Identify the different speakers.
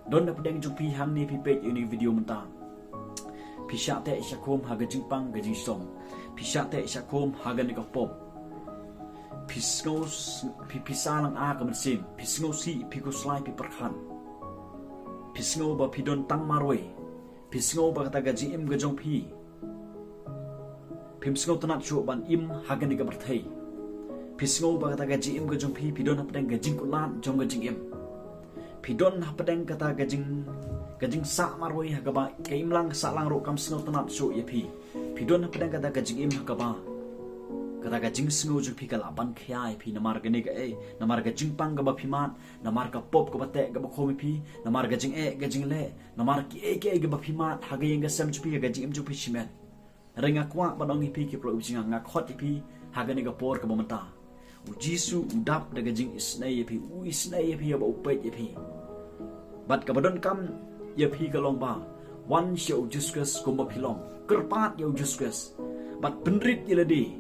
Speaker 1: don na pedeng jong pi hang ni pi page ini video mentang pi shahteh shakom haga jingpang ga jingsong pi shahteh shakom haga ni ka pop pi snos pi pisa langa ka mynsiem pi snosi pi ko slai pi perkhan pi sngo ba pi don tang marwe pi sngo ba kata gaji im ga jong pi pim sngo tanat chu ban im haga ni ka berthei pi sngo ba kata gaji im ga jong pi don pedeng ga jing kulan jong ga jing im pidon pedeng kata gajing sa marwai hagaba kaim lang sa lang ro kam sngo tanat so yepi pidon pedeng kata gajing im hagaba kata gajing sngo ju pi kala ban khya pi namar gane ga namar gajing pang ga ba piman namar ka pop ga bate ga ba khomi pi namar gajing gajing le namar ki ga ba piman haga yang ga sam ju pi gajing im ju pi simen renga kwa badong pi ki pro ujinga nga khot pi haga ne ga por ka bomata ujisu udap da gajing isnai yepi isnai yepi ba upet yepi bat kabadon kam yepi kalong ba wan show juskus kumba pilong kerpat yo juskus bat penrit yeledi